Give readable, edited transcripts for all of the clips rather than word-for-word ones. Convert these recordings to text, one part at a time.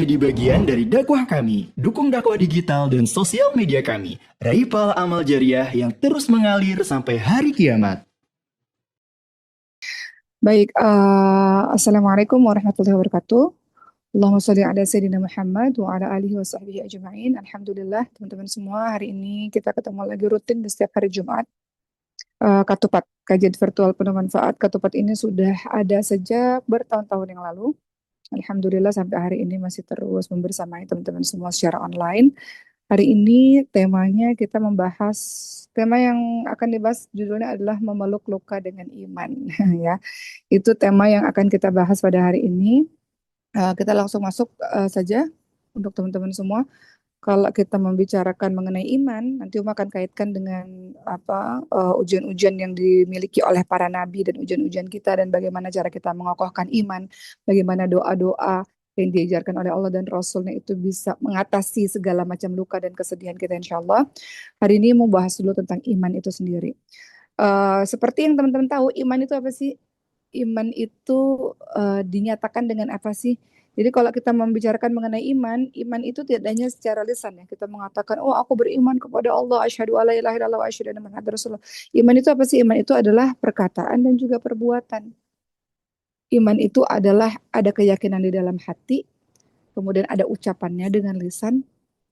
Jadi bagian dari dakwah kami. Dukung dakwah digital dan sosial media kami. Raih pahala amal jariah yang terus mengalir sampai hari kiamat. Baik, Assalamualaikum warahmatullahi wabarakatuh. Allahumma sholli ala Sayyidina Muhammad wa ala alihi wa sahbihi ajma'in. Alhamdulillah, teman-teman semua, hari ini kita ketemu lagi rutin di setiap hari Jumat. Katupat, kajian virtual penuh manfaat. Katupat ini sudah ada sejak bertahun-tahun yang lalu. Alhamdulillah sampai hari ini masih terus membersamai teman-teman semua secara online. Hari ini temanya kita membahas tema yang akan dibahas judulnya adalah memeluk luka dengan iman ya. Itu tema yang akan kita bahas pada hari ini. Kita langsung masuk saja untuk teman-teman semua. Kalau kita membicarakan mengenai iman, nanti Uma akan kaitkan dengan apa ujian-ujian yang dimiliki oleh para nabi dan ujian-ujian kita dan bagaimana cara kita mengokohkan iman, bagaimana doa-doa yang diajarkan oleh Allah dan Rasulnya itu bisa mengatasi segala macam luka dan kesedihan kita insya Allah. Hari ini mau bahas dulu tentang iman itu sendiri. Seperti yang teman-teman tahu, iman itu apa sih? Iman itu dinyatakan dengan apa sih? Jadi kalau kita membicarakan mengenai iman, iman itu tidak hanya secara lisan ya. Kita mengatakan, oh aku beriman kepada Allah, asyhadu alla ilaha illallah wa asyhadu anna Muhammadar Rasulullah. Iman itu apa sih? Iman itu adalah perkataan dan juga perbuatan. Iman itu adalah ada keyakinan di dalam hati, kemudian ada ucapannya dengan lisan,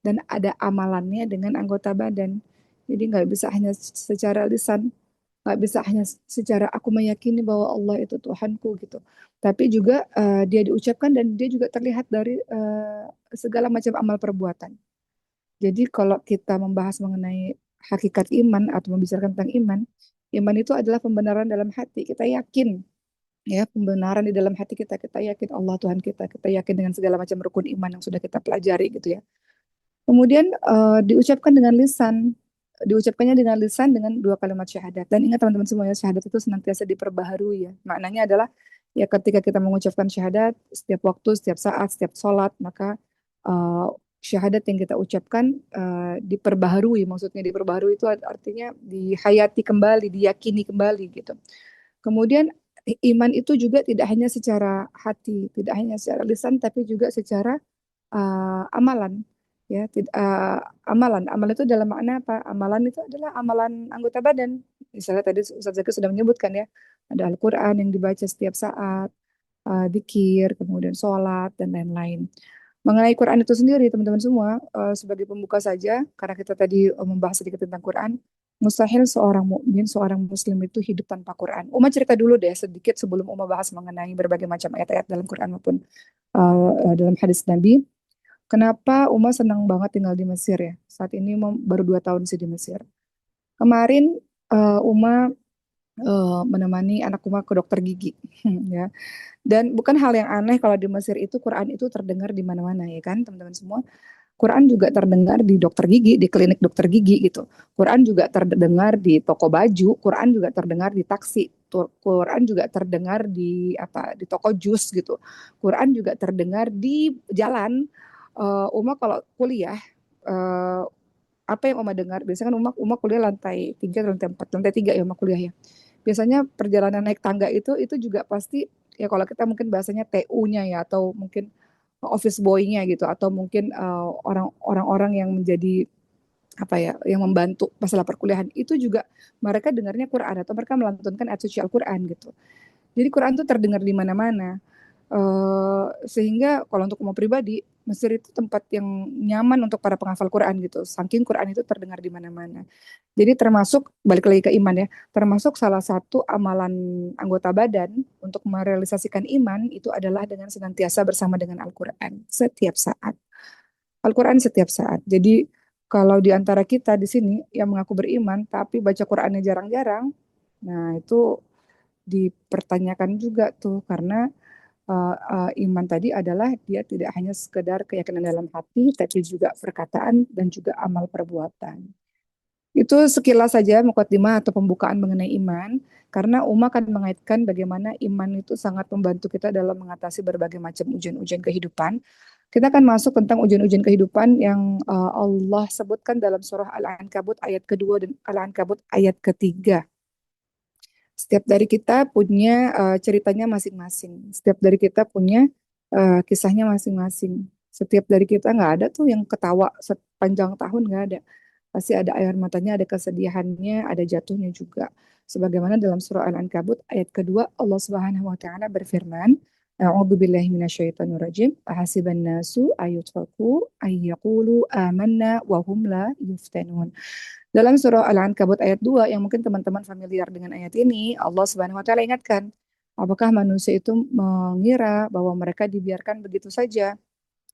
dan ada amalannya dengan anggota badan. Jadi nggak bisa hanya secara lisan, nggak bisa hanya secara aku meyakini bahwa Allah itu Tuhanku gitu. Tapi juga dia diucapkan dan dia juga terlihat dari segala macam amal perbuatan. Jadi kalau kita membahas mengenai hakikat iman atau membicarakan tentang iman, iman itu adalah pembenaran dalam hati. Kita yakin ya pembenaran di dalam hati kita. Kita yakin Allah Tuhan kita. Kita yakin dengan segala macam rukun iman yang sudah kita pelajari gitu ya. Kemudian diucapkan dengan lisan, diucapkannya dengan lisan dengan dua kalimat syahadat. Dan ingat teman-teman semuanya, syahadat itu senantiasa diperbaharui ya. Maknanya adalah ya ketika kita mengucapkan syahadat, setiap waktu, setiap saat, setiap sholat, maka eh, syahadat yang kita ucapkan diperbaharui. Maksudnya diperbaharui itu artinya dihayati kembali, diyakini kembali gitu. Kemudian iman itu juga tidak hanya secara hati, tidak hanya secara lisan, tapi juga secara amalan ya amalan itu dalam makna apa, amalan itu adalah amalan anggota badan. Misalnya tadi Ustaz Zaki sudah menyebutkan ya, ada Al-Quran yang dibaca setiap saat, zikir, kemudian sholat dan lain-lain. Mengenai Quran itu sendiri teman-teman semua, sebagai pembuka saja karena kita tadi membahas sedikit tentang Quran, mustahil seorang mukmin, seorang muslim itu hidup tanpa Quran. Uma cerita dulu deh sedikit sebelum Uma bahas mengenai berbagai macam ayat-ayat dalam Quran maupun dalam hadis Nabi. Kenapa Uma senang banget tinggal di Mesir ya? Saat ini baru 2 tahun sih di Mesir. Kemarin Uma menemani anak Uma ke dokter gigi, ya. Dan bukan hal yang aneh kalau di Mesir itu Quran itu terdengar di mana-mana ya kan, teman-teman semua. Quran juga terdengar di dokter gigi, di klinik dokter gigi gitu. Quran juga terdengar di toko baju, Quran juga terdengar di taksi, Quran juga terdengar di apa, di toko jus gitu. Quran juga terdengar di jalan. Uma kalau kuliah, eh, apa yang Uma dengar? Biasanya kan Uma kuliah lantai 3 atau lantai 4, lantai 3 ya Uma kuliah ya. Biasanya perjalanan naik tangga itu juga pasti ya kalau kita mungkin bahasanya TU-nya ya atau mungkin office boy-nya gitu atau mungkin orang-orang yang menjadi apa ya yang membantu masalah perkuliahan itu juga mereka dengarnya Quran atau mereka melantunkan ayat suci Al-Quran gitu. Jadi Quran itu terdengar di mana-mana. Sehingga kalau untuk umum pribadi, Mesir itu tempat yang nyaman untuk para penghafal Quran gitu. Saking Quran itu terdengar di mana-mana. Jadi termasuk, balik lagi ke iman ya, termasuk salah satu amalan anggota badan untuk merealisasikan iman itu adalah dengan senantiasa bersama dengan Al-Quran setiap saat. Al-Quran setiap saat. Jadi kalau di antara kita di sini yang mengaku beriman, tapi baca Qurannya jarang-jarang, nah itu dipertanyakan juga tuh karena iman tadi adalah dia tidak hanya sekedar keyakinan dalam hati, tapi juga perkataan dan juga amal perbuatan. Itu sekilas saja mukadimah atau pembukaan mengenai iman, karena Uma akan mengaitkan bagaimana iman itu sangat membantu kita dalam mengatasi berbagai macam ujian-ujian kehidupan. Kita akan masuk tentang ujian-ujian kehidupan yang Allah sebutkan dalam surah Al-Ankabut ayat kedua dan Al-Ankabut ayat ketiga. Setiap dari kita punya ceritanya masing-masing. Setiap dari kita punya kisahnya masing-masing. Setiap dari kita nggak ada tuh yang ketawa sepanjang tahun, nggak ada. Pasti ada air matanya, ada kesedihannya, ada jatuhnya juga. Sebagaimana dalam surah Al-Ankabut ayat kedua Allah Subhanahu wa taala berfirman, A'udzu billahi minasyaitonir rajim. Ahasiban nasu ayutraku ayyaqulu amanna wa hum la yuftanun. Dalam surah Al-Ankabut ayat 2 yang mungkin teman-teman familiar dengan ayat ini, Allah Subhanahu wa taala ingatkan, apakah manusia itu mengira bahwa mereka dibiarkan begitu saja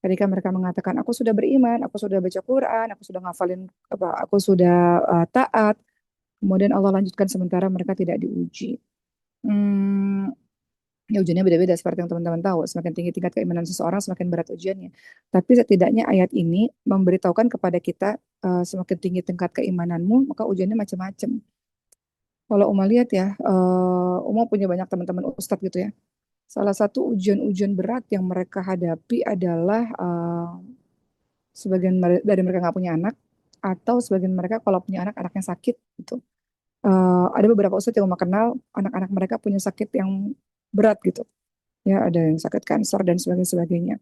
ketika mereka mengatakan aku sudah beriman, aku sudah baca Quran, aku sudah ngafalin apa, aku sudah taat, kemudian Allah lanjutkan sementara mereka tidak diuji. Hmm, ya ujiannya beda-beda seperti yang teman-teman tahu. Semakin tinggi tingkat keimanan seseorang, semakin berat ujiannya. Tapi setidaknya ayat ini memberitahukan kepada kita semakin tinggi tingkat keimananmu, maka ujiannya macam-macam. Kalau Uma lihat ya, Uma punya banyak teman-teman ustadz gitu ya. Salah satu ujian-ujian berat yang mereka hadapi adalah sebagian dari mereka nggak punya anak, atau sebagian mereka kalau punya anak, anaknya sakit gitu. Ada beberapa ustadz yang Uma kenal, anak-anak mereka punya sakit yang berat gitu. Ya, ada yang sakit kanker dan sebagainya.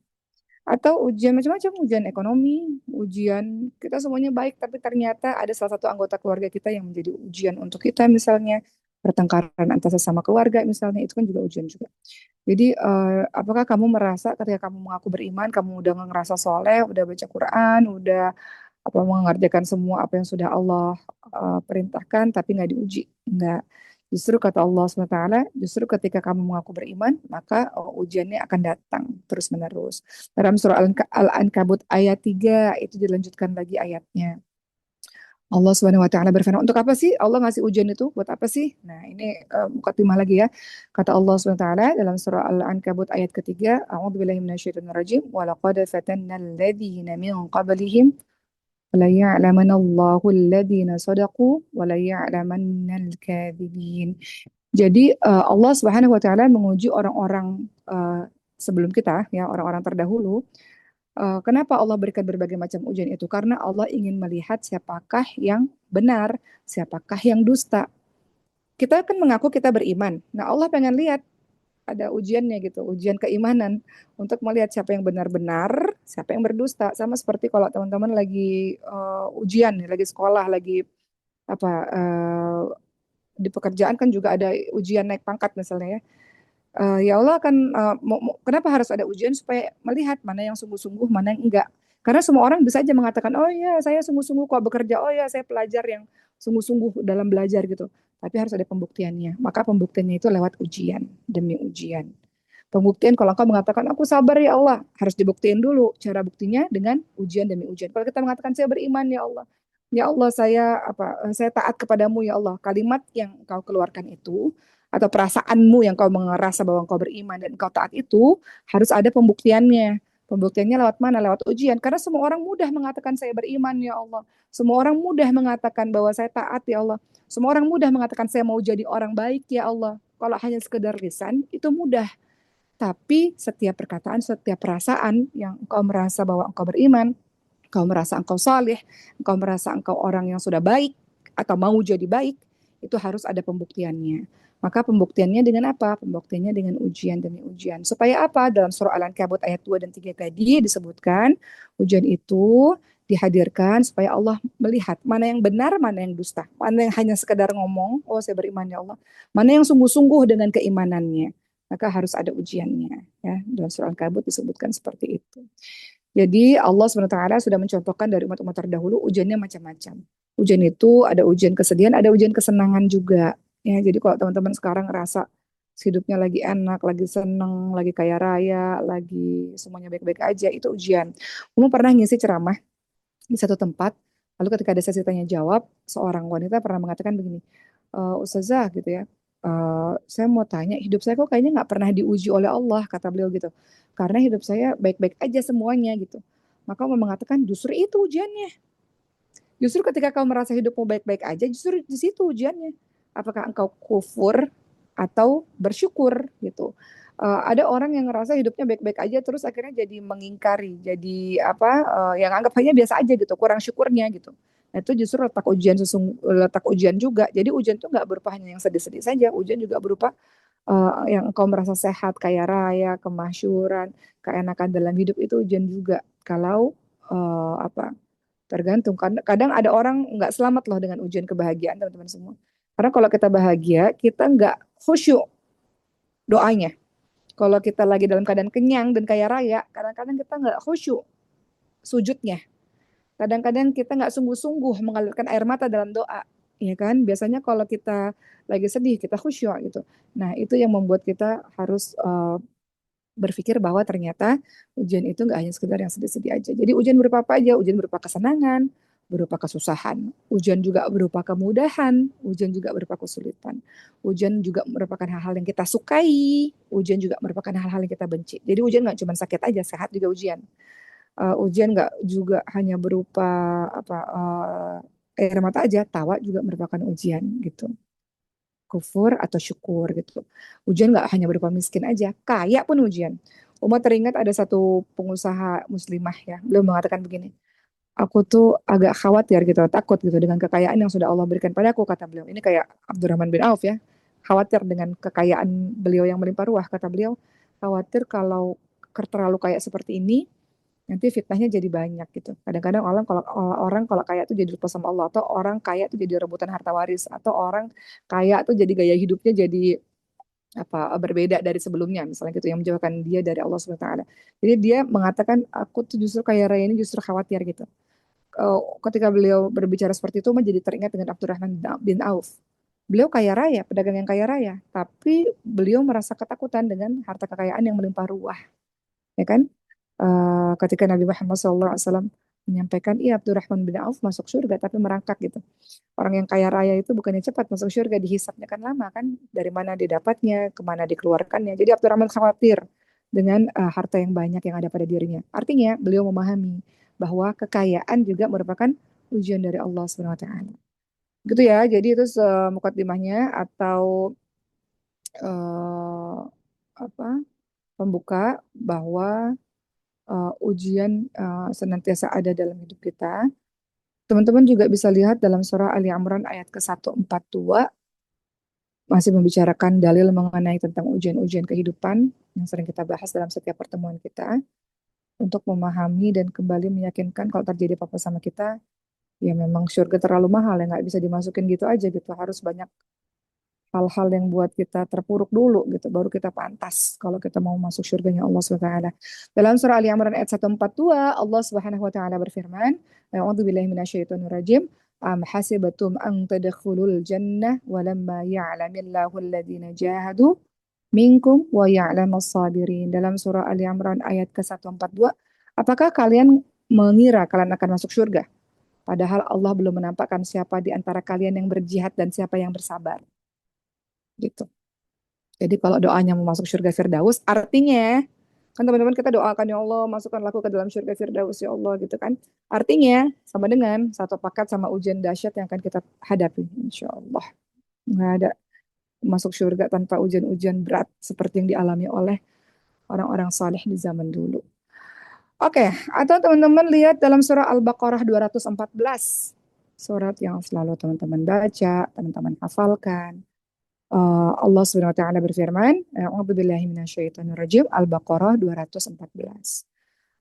Atau ujian macam-macam, ujian ekonomi, ujian kita semuanya baik, tapi ternyata ada salah satu anggota keluarga kita yang menjadi ujian untuk kita misalnya, pertengkaran antar sesama keluarga misalnya, itu kan juga ujian juga. Jadi apakah kamu merasa ketika kamu mengaku beriman, kamu udah ngerasa soleh, udah baca Quran, udah apa mengerjakan semua apa yang sudah Allah perintahkan, tapi nggak diuji? Nggak. Justru kata Allah SWT, justru ketika kamu mengaku beriman, maka ujiannya akan datang terus-menerus. Dalam surah Al-Ankabut ayat 3 itu dilanjutkan lagi ayatnya. Allah Subhanahu wa taala berfirman, untuk apa sih Allah ngasih ujian itu? Buat apa sih? Nah, ini mukadimah lagi ya. Kata Allah Subhanahu wa taala dalam surah Al-Ankabut ayat ketiga, A'udzubillahi minasyaitonirrajim, wa laqad fatanna alladziina min qablihim wala ya'lamanna Allahu alladziina shadaqu wala ya'lamanna al-kadzibin. Jadi Allah Subhanahu wa taala menguji orang-orang sebelum kita ya, orang-orang terdahulu. Kenapa Allah berikan berbagai macam ujian itu? Karena Allah ingin melihat siapakah yang benar, siapakah yang dusta. Kita kan mengaku kita beriman. Nah, Allah pengen lihat ada ujiannya gitu, ujian keimanan untuk melihat siapa yang benar-benar, siapa yang berdusta. Sama seperti kalau teman-teman lagi ujian, lagi sekolah, lagi apa di pekerjaan kan juga ada ujian naik pangkat misalnya ya. Ya Allah akan kenapa harus ada ujian supaya melihat mana yang sungguh-sungguh, mana yang enggak. Karena semua orang bisa aja mengatakan, oh ya saya sungguh-sungguh kok bekerja, oh ya saya pelajar yang sungguh-sungguh dalam belajar gitu. Tapi harus ada pembuktiannya. Maka pembuktiannya itu lewat ujian demi ujian. Pembuktian kalau engkau mengatakan aku sabar ya Allah, harus dibuktiin dulu. Cara buktinya dengan ujian demi ujian. Kalau kita mengatakan saya beriman ya Allah, ya Allah saya taat kepadamu ya Allah. Kalimat yang kau keluarkan itu atau perasaanmu yang kau merasa bahwa kau beriman dan kau taat itu harus ada pembuktiannya. Pembuktiannya lewat mana? Lewat ujian. Karena semua orang mudah mengatakan saya beriman ya Allah. Semua orang mudah mengatakan bahwa saya taat ya Allah. Semua orang mudah mengatakan saya mau jadi orang baik ya Allah. Kalau hanya sekedar lisan itu mudah. Tapi setiap perkataan, setiap perasaan yang engkau merasa bahwa engkau beriman, engkau merasa engkau saleh, engkau merasa engkau orang yang sudah baik atau mau jadi baik, itu harus ada pembuktiannya. Maka pembuktiannya dengan apa? Pembuktiannya dengan ujian demi ujian. Supaya apa? Dalam surah Al-Ankabut ayat 2 dan 3 tadi disebutkan, ujian itu dihadirkan supaya Allah melihat mana yang benar, mana yang dusta. Mana yang hanya sekedar ngomong, oh saya beriman ya Allah. Mana yang sungguh-sungguh dengan keimanannya. Maka harus ada ujiannya. Ya, dalam surah Al-Ankabut disebutkan seperti itu. Jadi Allah SWT sudah mencontohkan dari umat-umat terdahulu ujiannya macam-macam. Ujian itu ada ujian kesedihan, ada ujian kesenangan juga. Ya, jadi kalau teman-teman sekarang ngerasa hidupnya lagi enak, lagi seneng, lagi kaya raya, lagi semuanya baik-baik aja, itu ujian. Kamu pernah ngisi ceramah di satu tempat, lalu ketika ada sesi tanya jawab, seorang wanita pernah mengatakan begini, Ustazah gitu ya, saya mau tanya, hidup saya kok kayaknya nggak pernah diuji oleh Allah, kata beliau gitu. Karena hidup saya baik-baik aja semuanya gitu. Maka mau mengatakan justru itu ujiannya. Justru ketika kau merasa hidupmu baik-baik aja, justru di situ ujiannya. Apakah engkau kufur atau bersyukur gitu. Ada orang yang ngerasa hidupnya baik-baik aja terus akhirnya jadi mengingkari, jadi yang anggap hanya biasa aja gitu, kurang syukurnya gitu. Nah, itu justru letak ujian juga. Jadi ujian itu nggak berupa hanya yang sedih-sedih saja, ujian juga berupa yang engkau merasa sehat, kaya raya, kemasyuran, keenakan dalam hidup itu ujian juga. Kalau apa tergantung. Kadang ada orang nggak selamat loh dengan ujian kebahagiaan teman-teman semua. Karena kalau kita bahagia, kita nggak khusyuk doanya. Kalau kita lagi dalam keadaan kenyang dan kaya raya, kadang-kadang kita nggak khusyuk sujudnya. Kadang-kadang kita nggak sungguh-sungguh mengalirkan air mata dalam doa, ya kan? Biasanya kalau kita lagi sedih, kita khusyuk gitu. Nah, itu yang membuat kita harus berpikir bahwa ternyata ujian itu nggak hanya sekedar yang sedih-sedih aja. Jadi ujian berupa apa aja? Ujian berupa kesenangan, berupa kesusahan. Ujian juga berupa kemudahan, ujian juga berupa kesulitan. Ujian juga merupakan hal-hal yang kita sukai, ujian juga merupakan hal-hal yang kita benci. Jadi ujian nggak cuma sakit aja, sehat juga ujian. Ujian nggak juga hanya berupa apa air mata aja, tawa juga merupakan ujian gitu. Kufur atau syukur gitu. Ujian nggak hanya berupa miskin aja, kaya pun ujian. Uma teringat ada satu pengusaha muslimah ya, beliau mengatakan begini, aku tuh agak khawatir gitu, takut gitu dengan kekayaan yang sudah Allah berikan padaku, kata beliau. Ini kayak Abdurrahman bin Auf ya, khawatir dengan kekayaan beliau yang melimpah ruah, kata beliau, khawatir kalau terlalu kaya seperti ini, nanti fitnahnya jadi banyak gitu. Kadang-kadang orang kalau kaya tuh jadi lupa sama Allah, atau orang kaya tuh jadi rebutan harta waris, atau orang kaya tuh jadi gaya hidupnya jadi apa berbeda dari sebelumnya misalnya gitu yang menjauhkan dia dari Allah Subhanahu wa taala. Jadi dia mengatakan aku tuh justru kaya raya ini justru khawatir gitu. Ketika beliau berbicara seperti itu mah jadi teringat dengan Abdurrahman bin Auf. Beliau kaya raya, pedagang yang kaya raya, tapi beliau merasa ketakutan dengan harta kekayaan yang melimpah ruah, ya kan? Ketika Nabi Muhammad SAW menyampaikan, iya Abdurrahman bin Auf masuk surga tapi merangkak gitu. Orang yang kaya raya itu bukannya cepat masuk surga, dihisapnya kan lama kan, dari mana didapatnya, kemana dikeluarkannya. Jadi Abdurrahman khawatir dengan harta yang banyak yang ada pada dirinya. Artinya beliau memahami bahwa kekayaan juga merupakan ujian dari Allah Subhanahu wa taala. Gitu ya. Jadi itu mukadimahnya atau eh, apa? Pembuka bahwa ujian senantiasa ada dalam hidup kita. Teman-teman juga bisa lihat dalam surah Ali Imran ayat ke-142 masih membicarakan dalil mengenai tentang ujian-ujian kehidupan yang sering kita bahas dalam setiap pertemuan kita untuk memahami dan kembali meyakinkan kalau terjadi apa-apa sama kita, ya memang surga terlalu mahal ya nggak bisa dimasukin gitu aja gitu, harus banyak hal-hal yang buat kita terpuruk dulu gitu, baru kita pantas kalau kita mau masuk surganya Allah Subhanahu wa taala. Dalam surah Ali Imran ayat 142, Allah Subhanahu wa taala berfirman, A'udzubillahi minasyaitonirrajim. Am hasibatum an tadkhulul jannah walamma ya'lamillahu alladhina jahadu minkum wa ya'lamas sabirin. Dalam surah Ali Imran ayat ke-142, apakah kalian mengira kalian akan masuk surga? Padahal Allah belum menampakkan siapa di antara kalian yang berjihad dan siapa yang bersabar. Gitu. Jadi kalau doanya mau masuk surga Firdaus, artinya kan teman-teman kita doakan ya Allah masukkanlah aku ke dalam surga Firdaus ya Allah gitu kan. Artinya sama dengan satu paket sama ujian dahsyat yang akan kita hadapi insya Allah. Nggak ada masuk surga tanpa ujian-ujian berat seperti yang dialami oleh orang-orang saleh di zaman dulu. Oke, atau teman-teman lihat dalam surah Al-Baqarah 214. Surat yang selalu teman-teman baca, teman-teman hafalkan. Allah Subhanahu wa taala berfirman, A'udzubillahi minasyaitonirrajim, Al-Baqarah 214.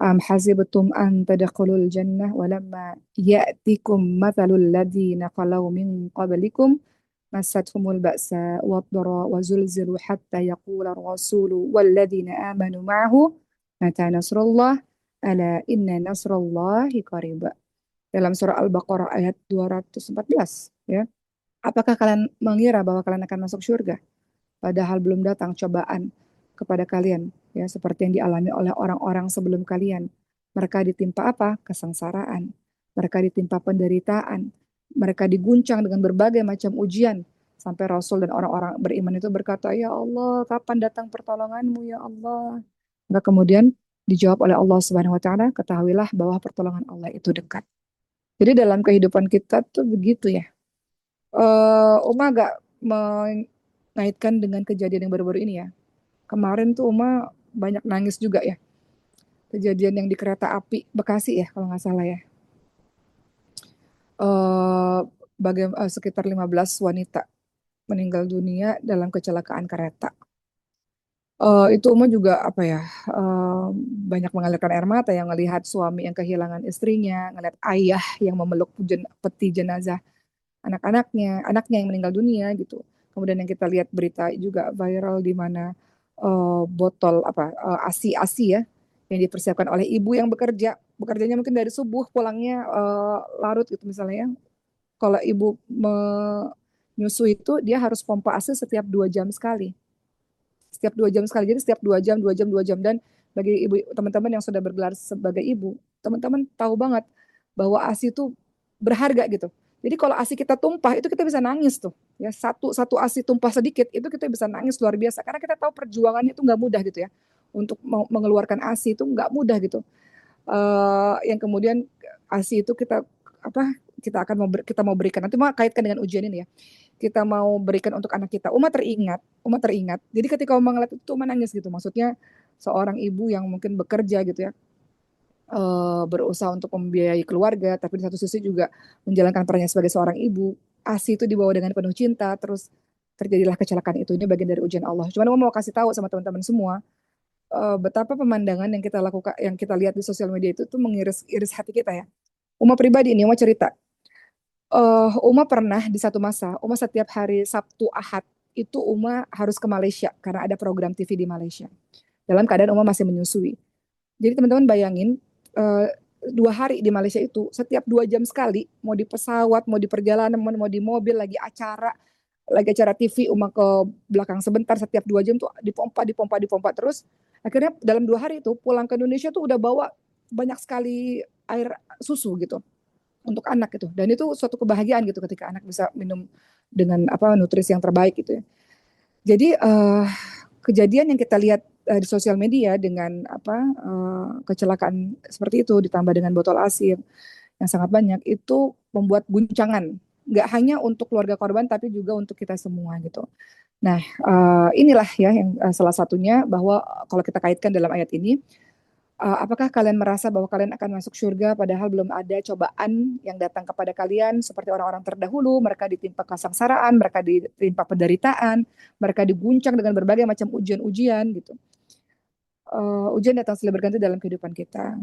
Am hasibtum an tadkhulul jannah walamma ya'tikum mathalul ladzina khalau min qablikum massatuhumul ba'sa wad-dara wa zulzilu hatta yaqula ar-rasulu walladzina amanu ma'ahu mata nasrullah ala inna nasrallahi qarib. Dalam surah Al-Baqarah ayat 214 ya. Apakah kalian mengira bahwa kalian akan masuk surga? Padahal belum datang cobaan kepada kalian, ya seperti yang dialami oleh orang-orang sebelum kalian. Mereka ditimpa apa? Kesengsaraan. Mereka ditimpa penderitaan. Mereka diguncang dengan berbagai macam ujian. Sampai Rasul dan orang-orang beriman itu berkata, Ya Allah, kapan datang pertolonganmu ya Allah? Maka kemudian dijawab oleh Allah Subhanahu wa taala, ketahuilah bahwa pertolongan Allah itu dekat. Jadi dalam kehidupan kita tuh begitu ya. Uma agak mengaitkan dengan kejadian yang baru-baru ini ya. Kemarin tuh Uma banyak nangis juga ya. Kejadian yang di kereta api Bekasi ya kalau nggak salah ya. Eh sekitar 15 wanita meninggal dunia dalam kecelakaan kereta. Itu Uma juga apa ya, banyak mengalirkan air mata yang ngelihat suami yang kehilangan istrinya, ngelihat ayah yang memeluk peti jenazah anaknya yang meninggal dunia gitu. Kemudian yang kita lihat berita juga viral di mana botol apa ASI-ASI ya yang dipersiapkan oleh ibu yang bekerjanya mungkin dari subuh pulangnya larut gitu misalnya ya. Kalau ibu menyusui itu dia harus pompa ASI setiap 2 jam sekali. Setiap 2 jam sekali. Jadi setiap 2 jam, 2 jam, 2 jam. Dan bagi ibu teman-teman yang sudah bergelar sebagai ibu, teman-teman tahu banget bahwa ASI itu berharga gitu. Jadi kalau ASI kita tumpah itu kita bisa nangis tuh. Ya satu ASI tumpah sedikit itu kita bisa nangis luar biasa karena kita tahu perjuangannya itu nggak mudah gitu ya. Untuk mengeluarkan ASI itu nggak mudah gitu. Yang kemudian ASI itu kita apa kita mau berikan nanti mau kaitkan dengan ujian ini ya kita mau berikan untuk anak kita. Uma teringat. Jadi ketika Uma ngeliat itu Uma nangis gitu. Maksudnya seorang ibu yang mungkin bekerja gitu ya, berusaha untuk membiayai keluarga, tapi di satu sisi juga menjalankan perannya sebagai seorang ibu. ASI itu dibawa dengan penuh cinta, terus terjadilah kecelakaan itu. Ini bagian dari ujian Allah. Cuman Uma mau kasih tahu sama teman-teman semua, betapa pemandangan yang kita lakukan, yang kita lihat di sosial media itu tuh mengiris hati kita ya. Uma pribadi ini, Uma cerita. Uma pernah di satu masa, Uma setiap hari Sabtu Ahad itu Uma harus ke Malaysia karena ada program TV di Malaysia. Dalam keadaan Uma masih menyusui. Jadi teman-teman bayangin 2 hari di Malaysia itu setiap 2 jam sekali, mau di pesawat, mau di perjalanan, mau di mobil, lagi acara TV, Uma ke belakang sebentar setiap 2 jam tuh dipompa, dipompa, dipompa terus. Akhirnya dalam 2 hari itu pulang ke Indonesia tuh udah bawa banyak sekali air susu gitu untuk anak gitu. Dan itu suatu kebahagiaan gitu ketika anak bisa minum dengan apa nutrisi yang terbaik gitu ya. Jadi kejadian yang kita lihat di sosial media dengan apa kecelakaan seperti itu ditambah dengan botol ASI yang sangat banyak itu membuat guncangan nggak hanya untuk keluarga korban tapi juga untuk kita semua gitu. Nah, inilah ya yang salah satunya bahwa kalau kita kaitkan dalam ayat ini apakah kalian merasa bahwa kalian akan masuk surga padahal belum ada cobaan yang datang kepada kalian seperti orang-orang terdahulu, mereka ditimpa kesengsaraan, mereka ditimpa penderitaan, mereka diguncang dengan berbagai macam ujian-ujian gitu. Ujian datang silih berganti dalam kehidupan kita.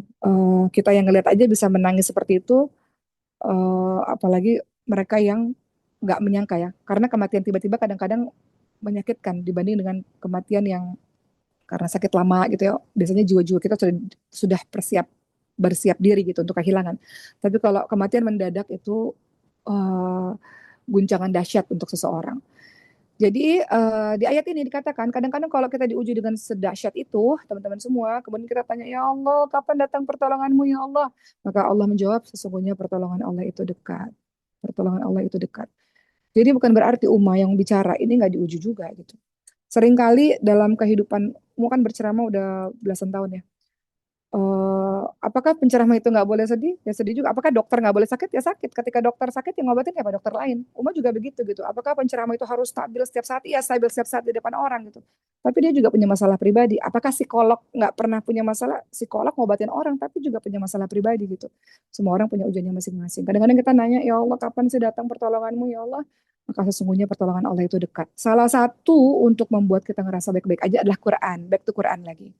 Kita yang ngelihat aja bisa menangis seperti itu, apalagi mereka yang nggak menyangka ya, karena kematian tiba-tiba kadang-kadang menyakitkan dibanding dengan kematian yang karena sakit lama gitu ya. Biasanya jiwa-jiwa kita sudah bersiap diri gitu untuk kehilangan. Tapi kalau kematian mendadak itu uh, guncangan dahsyat untuk seseorang. Jadi di ayat ini dikatakan kadang-kadang kalau kita diuji dengan sedahsyat itu, teman-teman semua, kemudian kita tanya, ya Allah, kapan datang pertolonganmu ya Allah? Maka Allah menjawab, sesungguhnya pertolongan Allah itu dekat. Pertolongan Allah itu dekat. Jadi bukan berarti Umma yang bicara ini nggak diuji juga gitu. Seringkali dalam kehidupan, Umma kan berceramah udah belasan tahun ya. Apakah penceramah itu nggak boleh sedih? Ya sedih juga. Apakah dokter nggak boleh sakit? Ya sakit. Ketika dokter sakit, yang ngobatin ya dokter lain. Uma juga begitu gitu. Apakah penceramah itu harus stabil setiap saat? Iya, stabil setiap saat di depan orang gitu. Tapi dia juga punya masalah pribadi. Apakah psikolog nggak pernah punya masalah? Psikolog ngobatin orang, tapi juga punya masalah pribadi gitu. Semua orang punya ujiannya masing-masing. Kadang-kadang kita nanya, ya Allah, kapan sih datang pertolonganmu ya Allah? Maka sesungguhnya pertolongan Allah itu dekat. Salah satu untuk membuat kita ngerasa baik-baik aja adalah Quran. Back to Quran lagi.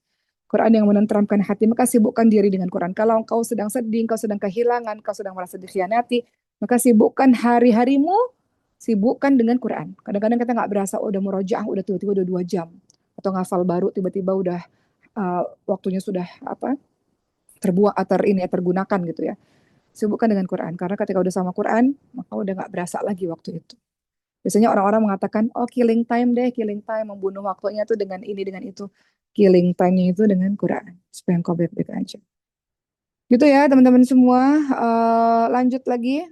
Quran yang menenteramkan hati, maka sibukkan diri dengan Quran. Kalau engkau sedang sedih, engkau sedang kehilangan, engkau sedang merasa dikhianati, maka sibukkan hari-harimu, sibukkan dengan Quran. Kadang-kadang kita nggak berasa udah murojaah, udah tiba-tiba udah 2 jam. Atau ngafal baru, tiba-tiba udah waktunya sudah apa terbuang atau ini ya, tergunakan gitu ya. Sibukkan dengan Quran. Karena ketika udah sama Quran, maka udah nggak berasa lagi waktu itu. Biasanya orang-orang mengatakan, oh killing time deh, killing time, membunuh waktunya tuh dengan ini, dengan itu. Killing time-nya itu dengan Quran. Supaya engkau baik-baik aja. Gitu ya teman-teman semua. Lanjut lagi,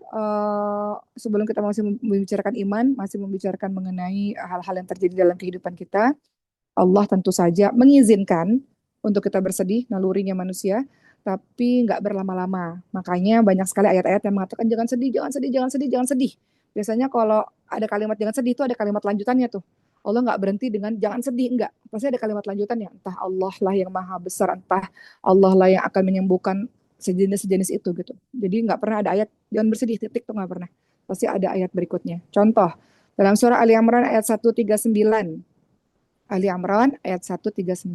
sebelum kita masih membicarakan iman, masih membicarakan mengenai hal-hal yang terjadi dalam kehidupan kita. Allah tentu saja mengizinkan untuk kita bersedih, nalurinya manusia, tapi nggak berlama-lama. Makanya banyak sekali ayat-ayat yang mengatakan jangan sedih, jangan sedih, jangan sedih, jangan sedih. Biasanya kalau ada kalimat jangan sedih itu ada kalimat lanjutannya tuh. Allah nggak berhenti dengan jangan sedih, enggak. Pasti ada kalimat lanjutannya. Entah Allah lah yang maha besar, entah Allah lah yang akan menyembuhkan sejenis-sejenis itu gitu. Jadi nggak pernah ada ayat jangan bersedih, titik tuh nggak pernah. Pasti ada ayat berikutnya. Contoh, dalam surah Ali Imran ayat 139. Ali Imran ayat 139.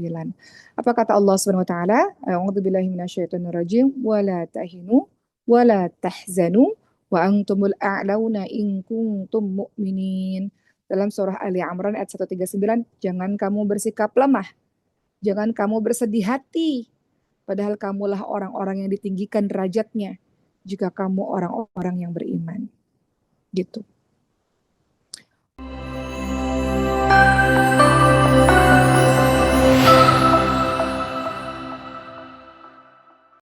Apa kata Allah Subhanahu wa taala? A'udzubillahi minasyaitonirrajim wa la tahinu wa la tahzanu wa antumul a'launa in kuntum mu'minin. Dalam surah Ali Imran ayat 139, jangan kamu bersikap lemah, jangan kamu bersedih hati, padahal kamulah orang-orang yang ditinggikan derajatnya jika kamu orang-orang yang beriman. Gitu.